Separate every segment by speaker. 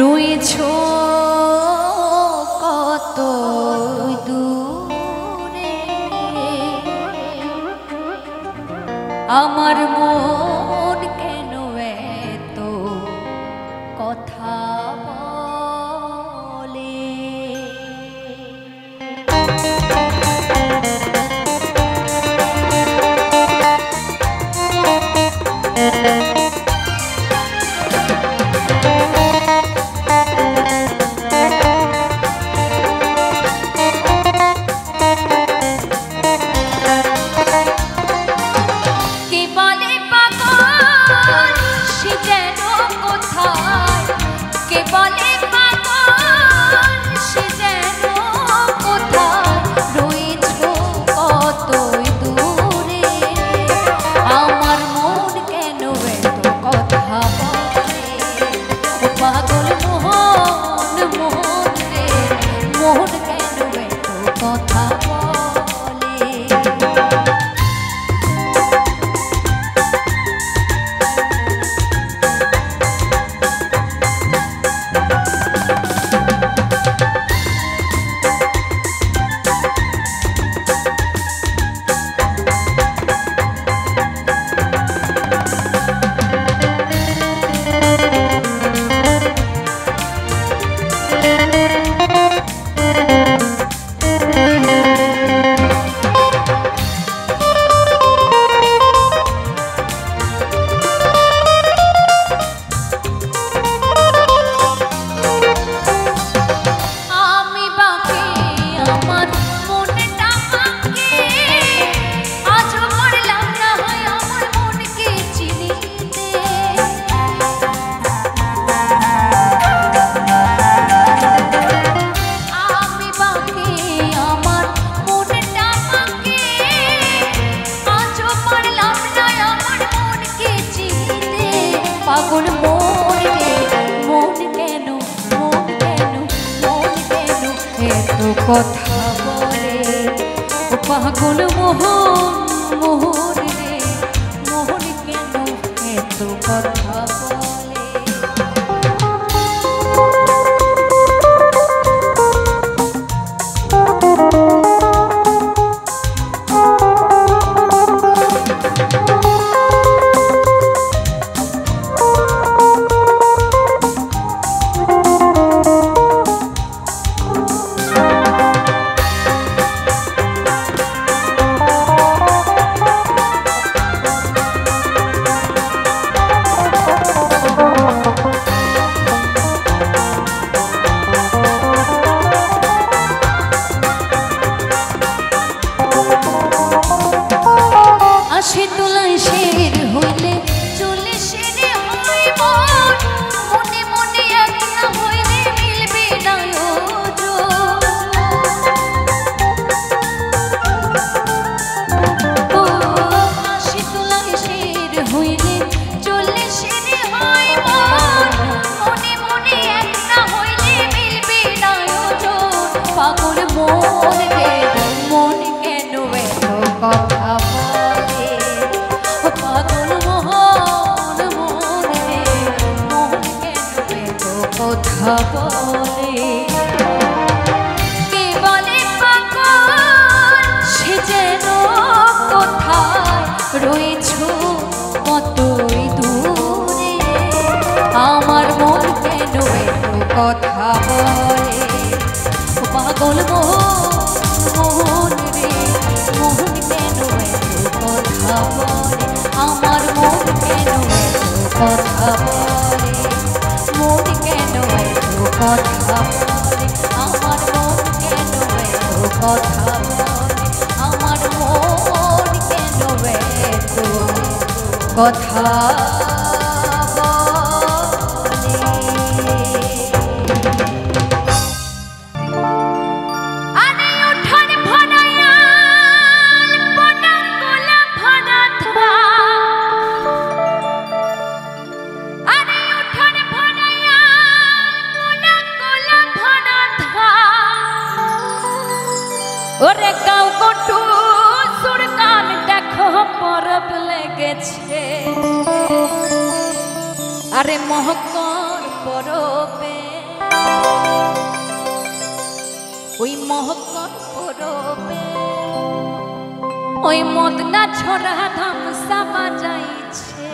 Speaker 1: রয়েছো কত দূরে, আমার মন কেন এত কথা বলে। পাগল মন রে মন কেন এত কথা বলে। পাগল মোহন রে মোহন কেন এত কথা বলে। কথা বলে কে বলে পাগল সে যেন কোথায় রয়েছো কতই দূরে। আমার মন কেন এত কথা বলে। পাগল মোহন রে মোহন কেন এত কথা বলে। আমার মন কেন এত কথা বলে। মন কেন এত কথা বলে। আমার মন কেন এত কথা বলে। আমার মন কেন এত কথা ওরে গাও কটু সুরকান দেখো পরব লেগেছে। আরে মহকর পরবে ওই মহকর পরবে ওই মদনা ছড়া ধামসা বাজাইছে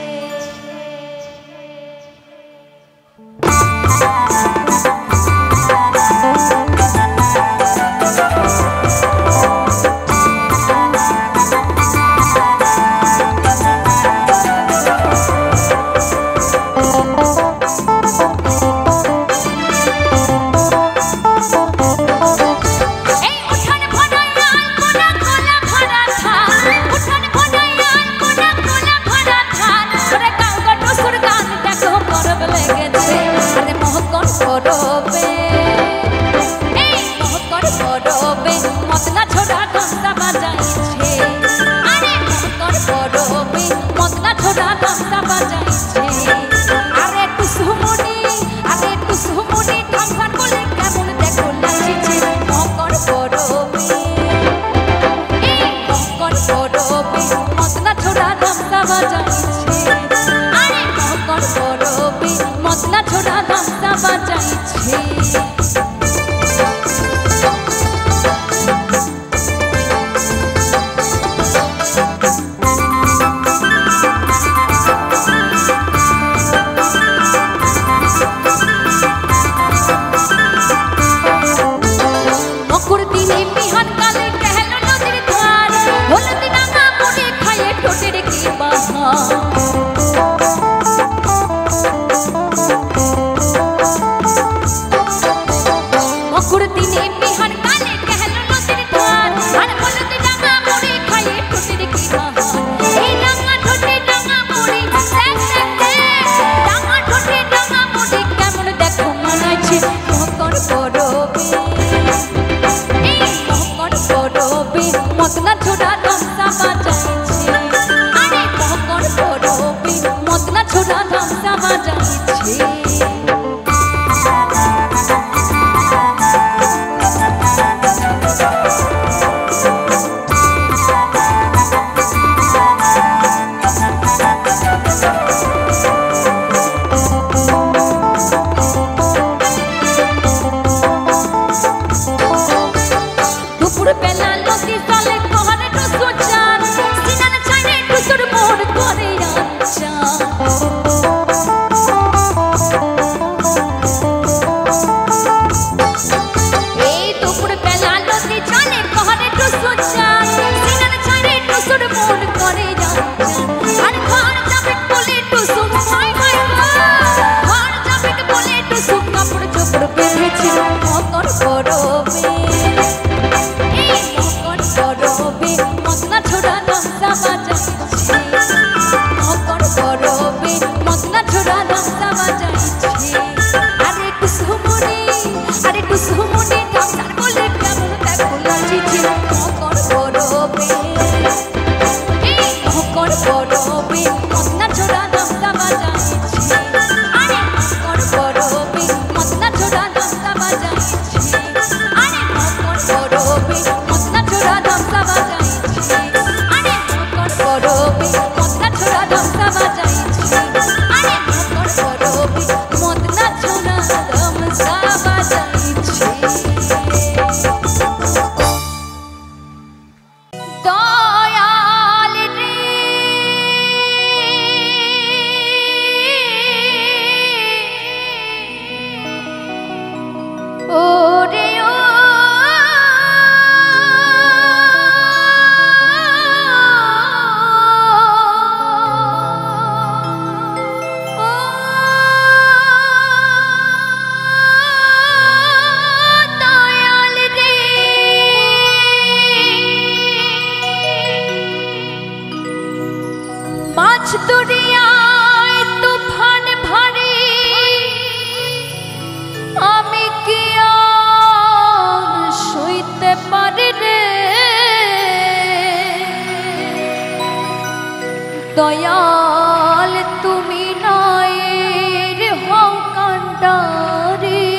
Speaker 1: দয়াল তুমি নয়ের হও কান্ডারি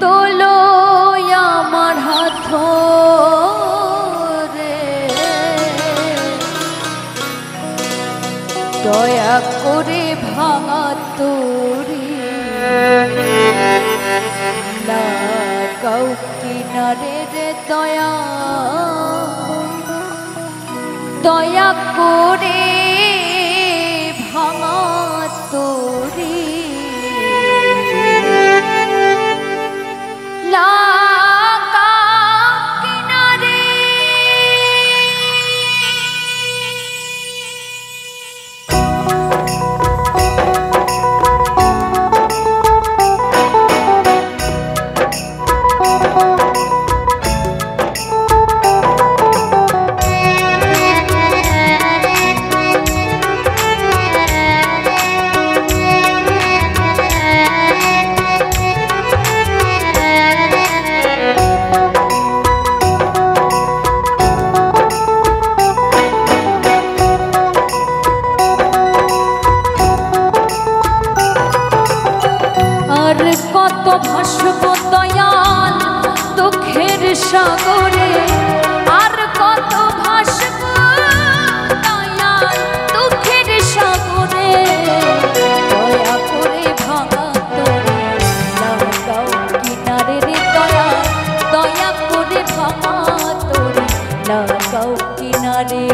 Speaker 1: তোলো আমার হাত রে দয়া করে ভাঙা তোরি লাগাও কিনারে রে দয়া দয়া করে ভাঙা তোরে কত ভাসব দয়াল দুঃখের সাগরে আর কত ভাসব দয়াল দুঃখের সাগরে দয়া করে ভাঙা তোরে লাগাও কিনারে রে দয়া দয়া করে ভাঙা তোরে লাগাও কিনারে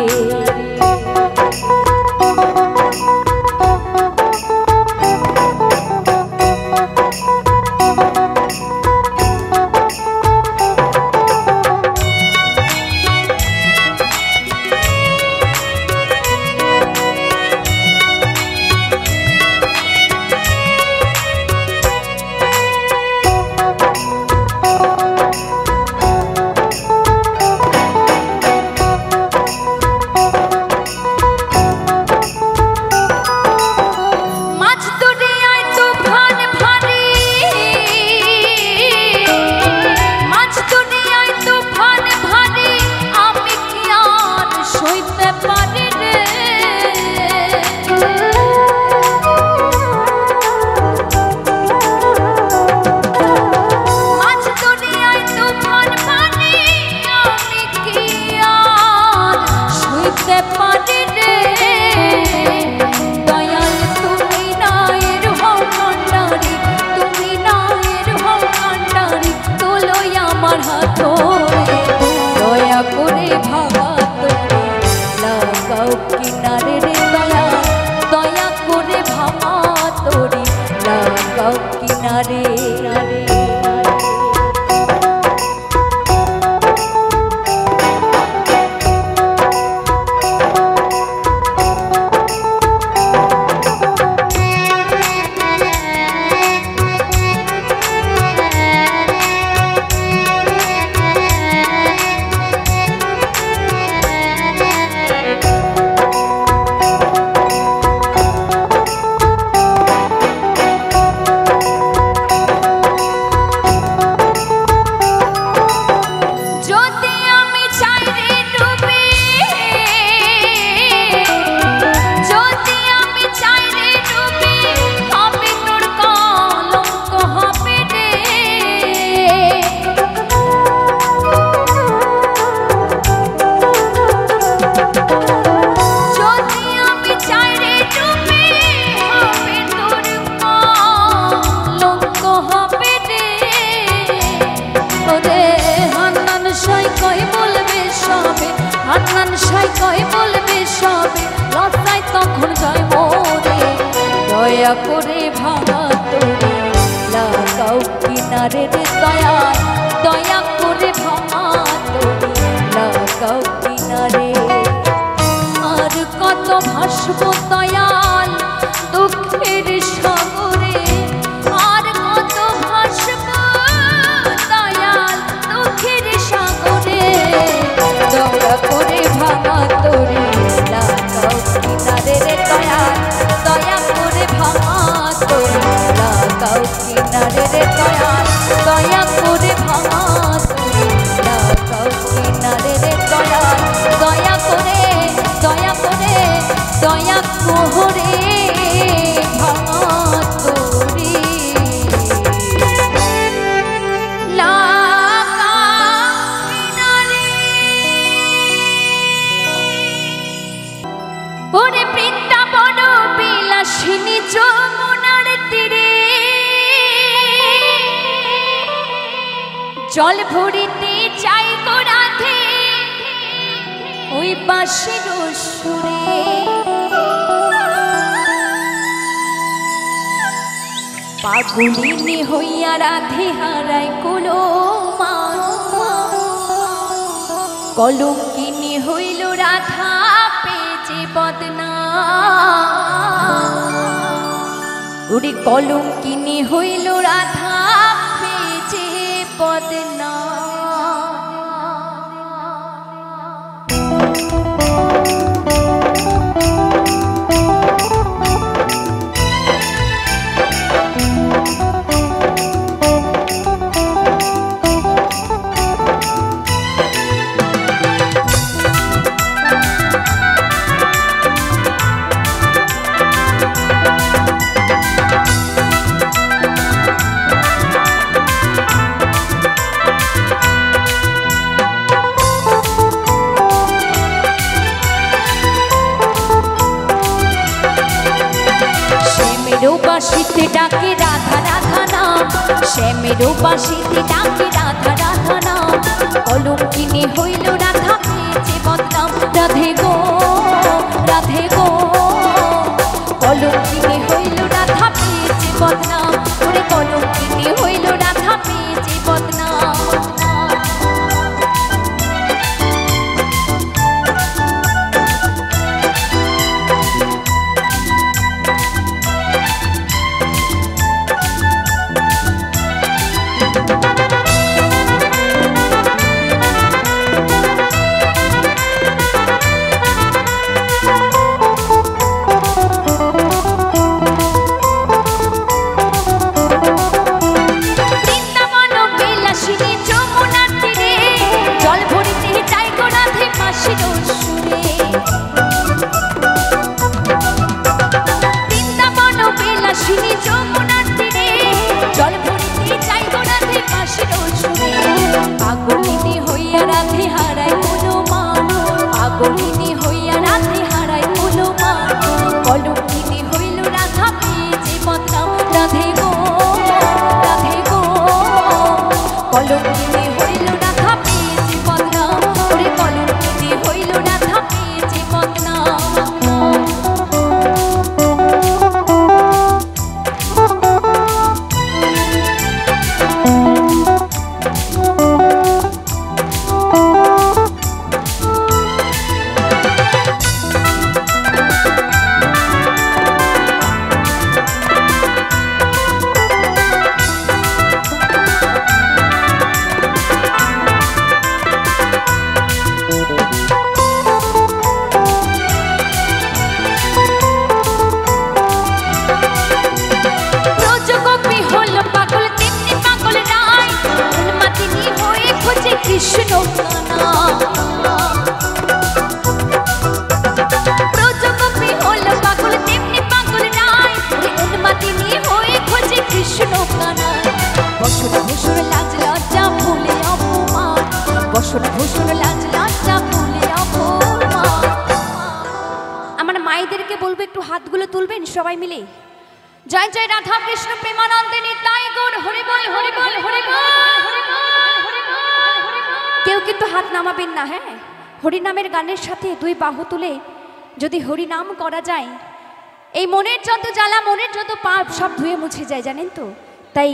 Speaker 1: কিনারে রে দয়া দয়া করে ভাঙা তোরে লাগাও কিনারে হান্নান সাই কই বলবে সবে লজ্জায় তখন যায় মোরে দয়া করে ভাঙা তোরে লাগাও কিনারে রে দয়া দয়া করে ভাঙা তোরে লাগাও কিনারে আর কত ভাসব দয়াল দুঃখের সাগরে আর কত ভাসব দয়াল দুঃখের সাগরে দয়া করে ভাঙা তোরে লাগাও কিনারে রে দয়াল দয়া করে ভাঙা তোরে লাগাও কিনারে রে দয়াল দয়া করে ভাঙা তোরে লাগাও কিনারে রে দয়াল দয়া করে দয়া করে দয়া করে জল ভরিতে চাই গো রাধে ওই বাঁশির সুরে, পাগলিনী হইয়া রাধে হারায় কুলমান, কলঙ্কিনী হইল রাধা পেজে বদনাম, ওরে কলঙ্কিনী হইল রাধা পেজে বদনাম। বাঁশিতে ডাকে রাধা রাধা নাম, শ্যামেরও বাঁশিতে ডাকে রাধা রাধা নাম, কলঙ্কিনী হইল রাধা পেয়েছে বদনাম। রাধে গো রাধে গো, কলঙ্কিনী হইল রাধা পেয়েছে বদনাম, ওরে কলঙ্কিনী হইল রাধা পেয়েছে বদনাম। পাগলিনী হইয়া রাধে হারায় কুলমান, পাগলিনী হইয়া রাধে হারায় কুলমান, কলঙ্কিনী হইল রাধা পেয়েছে বদনাম। রাধে গো রাধে গো, কলঙ্কিনী হইল রাধা পেয়েছে বদনাম, ওরে কলঙ্কিনী হইল রাধা পেয়েছে বদনাম। কৃষ্ণ কানা ব্রজগোপী হল পাগল তেমনি পাগল নাই, উন্মাদিনী হয়ে খোঁজে কৃষ্ণ কানা। বসন ভূষণ লাজ লজ্জা ভুলে অপমান, বসন ভূষণ লাজ লজ্জা ভুলে অপমান। আমার মায়েদেরকে বলবো একটু হাতগুলো তুলবেন সবাই মিলে। জয় জয় রাধা কৃষ্ণ প্রেমানন্দে নিতাই গৌর হরি বল হরি বল হরি বল। কেউ কিন্তু হাত নামাবেন না, হ্যাঁ। হরিনামের গানের সাথে দুই বাহু তুলে যদি হরিনাম করা যায়, এই মনের যত জ্বালা মনের যত পাপ সব ধুয়ে মুছে যায়, জানেন তো। তাই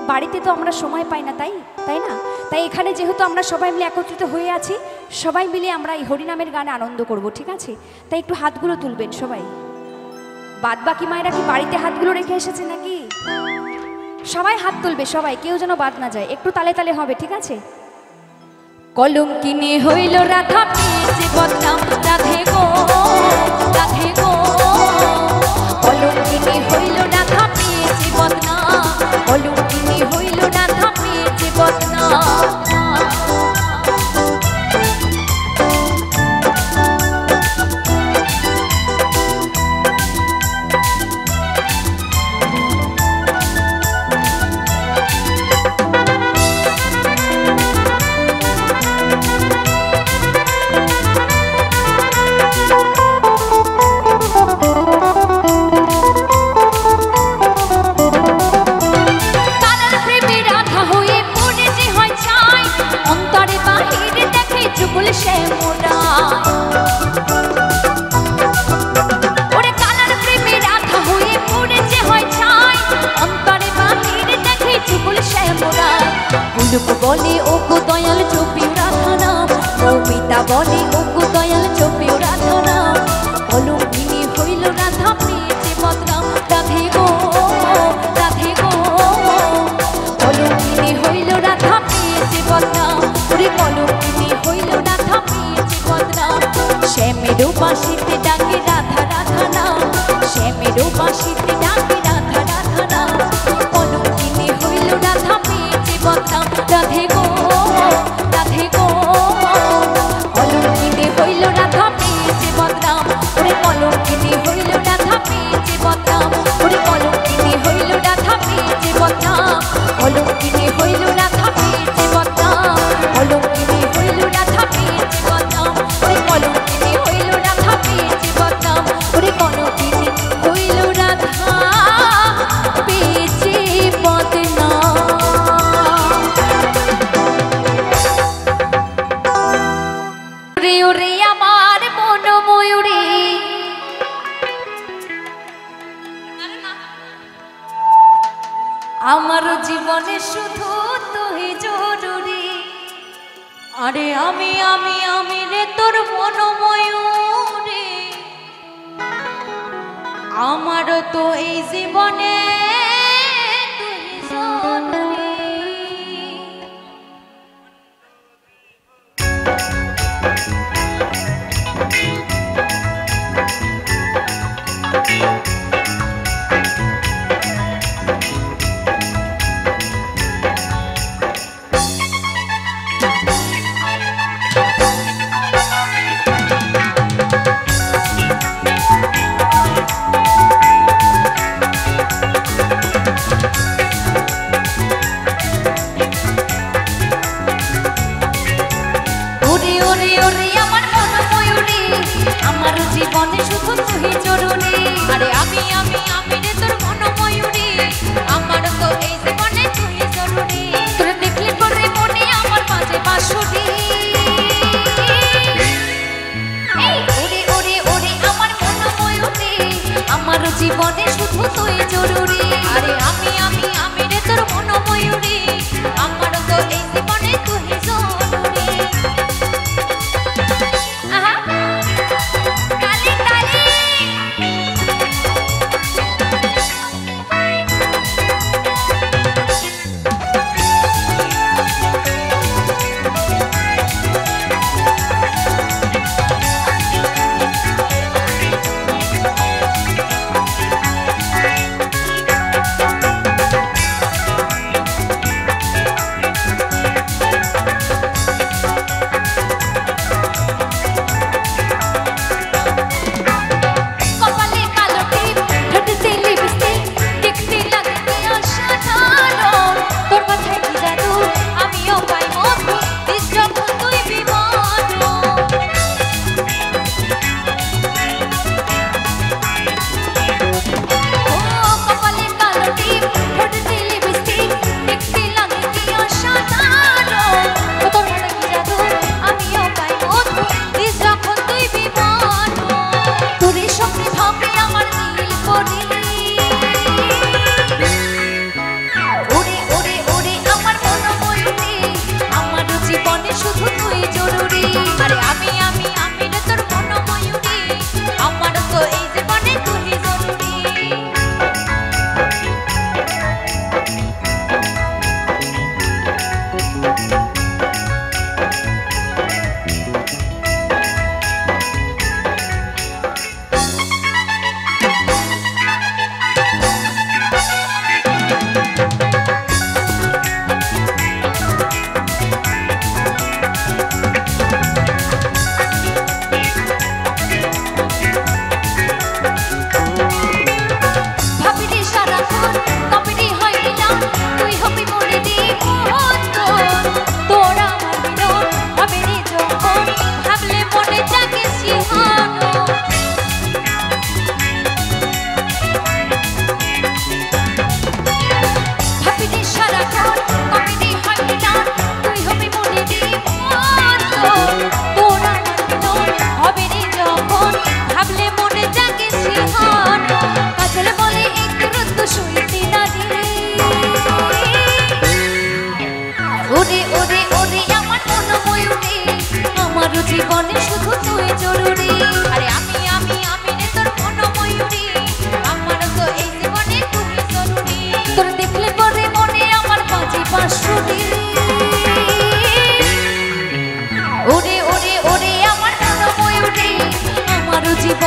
Speaker 1: বাড়িতে তো আমরা সময় পাই না, তাই না? তাই এখানে যেহেতু আমরা সবাই মিলে একত্রিত হয়ে আছি, সবাই মিলে আমরা এই হরিনামের গানে আনন্দ করব, ঠিক আছে? তাই একটু হাতগুলো তুলবেন সবাই। বাদ বাকি মায়েরা কি বাড়িতে হাতগুলো রেখে এসেছে নাকি? সবাই হাত তুলবে, সবাই, কেউ যেন বাদ না যায়। একটু তালে তালে হবে, ঠিক আছে? কলঙ্কিনী হইল রাধা পেয়েছে বদনাম। রাধে গো রাধে গো, কলঙ্কিনী হইল রাধা পেয়েছে বদনাম, কলঙ্কিনী হইল রাধা পেয়েছে বদনাম। শ্যামেরও বাঁশিতে ডাকে রাধা রাধা নাম, শ্যামেরও বাঁশিতে ডাকে রাধা রাধা নাম। কলঙ্কিনী হইল রাধা পেয়েছে বদনাম, রাধে গো রাধে গো। কলঙ্কিনী হইল রাধা পেয়েছে বদনাম, ওরে কলঙ্কিনী হইল রাধা পেয়েছে বদনাম, ওরে কলঙ্কিনী হইল রাধা পেয়েছে বদনাম, কলঙ্কিনী হইল রাধা পেয়েছে বদনাম, কলঙ্কিনী হইল রাধা পেয়েছে বদনাম, ওরে কলঙ্কিনী হইল রাধা পেয়েছে বদনাম, ওরে কলঙ্কিনী হইল রাধা পেয়েছে বদনাম। ওরে ওরে আমার মন ময়ূরী, আমার জীবনে শুধু তুই জরুরি। আরে আমি আমি আমি রে তোর মন ময়ূরী, আমারও তো এই জীবনে তুই জরুরি। আমার জীবনে শুধু তুই জরুরি। আরে আমি আমি আমি রে তোর মন ময়ূরী, আমার তো এই জীবনে তুই জরুরি। তোর দেখলে পরে মনে আমার বাজে বাঁশুরি। ওরে ওরে ওরে আমার মন ময়ূরী, আমার জীবনে শুধু তুই জরুরি। আরে আমি আমি আমি রে তোর মন ময়ূরী, আমার তো এই জীবনে তুই জরুরি।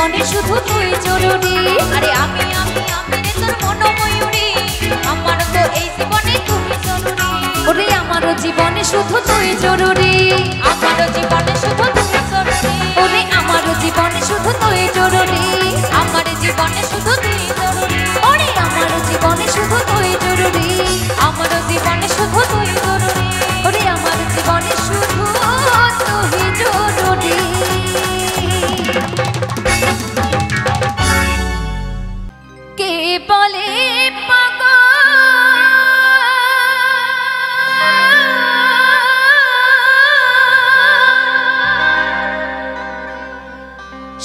Speaker 1: জীবনে শুধু তুই জরুরি।
Speaker 2: আরে আমি রে তোর মনোময়ূরী, আমার তো এই জীবনে তুমি জরুরি।
Speaker 1: ওরে আমারও জীবনে শুধু তুই জরুরি,
Speaker 2: আমারও জীবনে শুধু তুমি জরুরি।
Speaker 1: ওরে আমারও জীবনে শুধু তুই জরুরি,
Speaker 2: আমার জীবনে শুধু তুই জরুরি।
Speaker 1: ওরে আমারও জীবনে শুধু তুই জরুরি,
Speaker 2: আমারও জীবনে শুধু তুই জরুরি।
Speaker 1: ওরে আমার জীবনে শুধু তুই জরুরি। কে বলে পাগল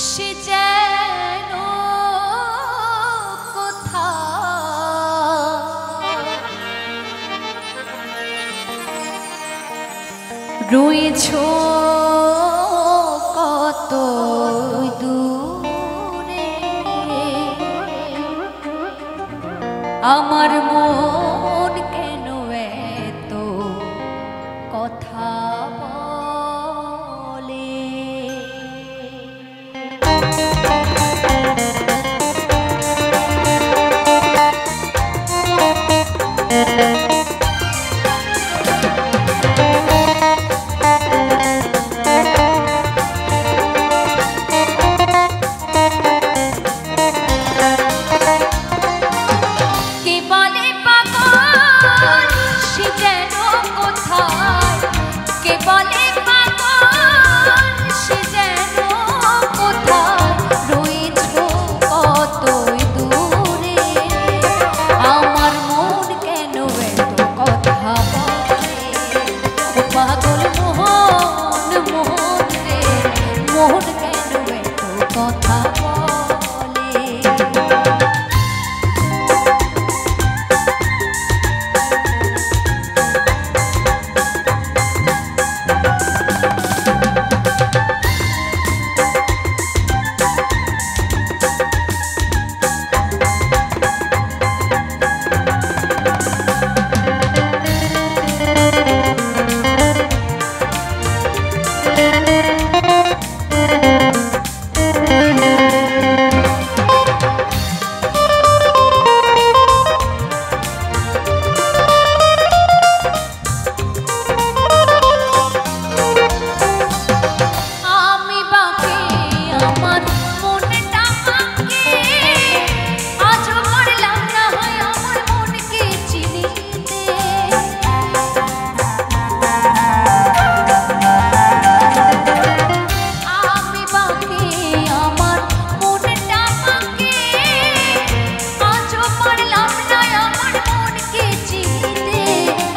Speaker 1: সে যেন রয়েছ কত দূরে, আমার মন কেন এত কথা বলে।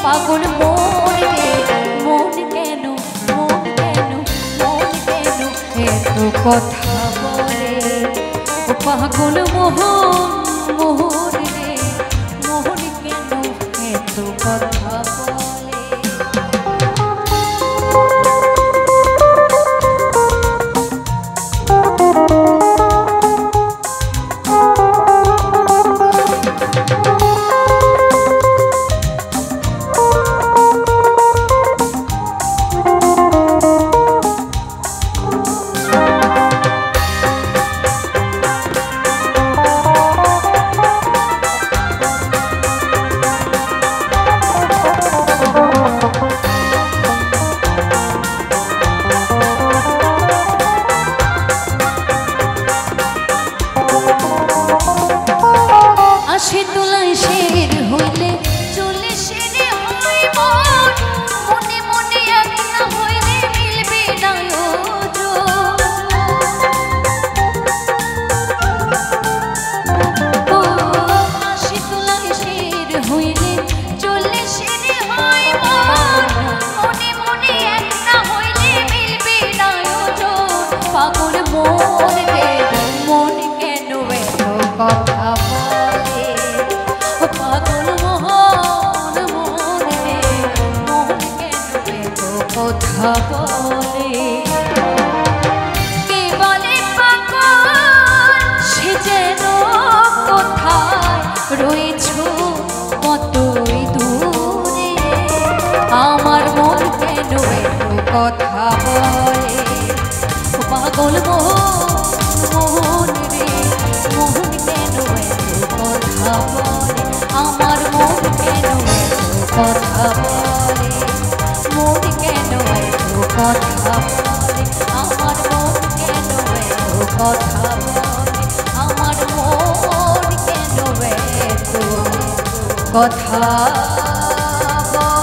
Speaker 1: পাগল মন রে মন কেন এত কথা বলে। ও পাগল মোহন রে মোহন কেন এত কথা বলে। আসে তোলায় শের হইলে চলে সেরে হয় মন, মনে মনে এক না হইলে মিলবে না ও। আসে তোলায় শের হইলে চলে সেরে হয় মন, মনে মনে এক না হইলে মিলবে না পাগল মন রে মন কেন এত কথা বলে। পাগল মোহন রে মোহন কেন এত কথা বলে। কে বলে পাগল সে যেন কোথায় রয়েছ কতই দূরে, আমার মন কেন এত কথা বলে। পাগল মোহন
Speaker 2: কথা বলে মন কেন এত কথা বলে আমার মন কেন এত কথা বলে আমার মন কেন এত কথা বলে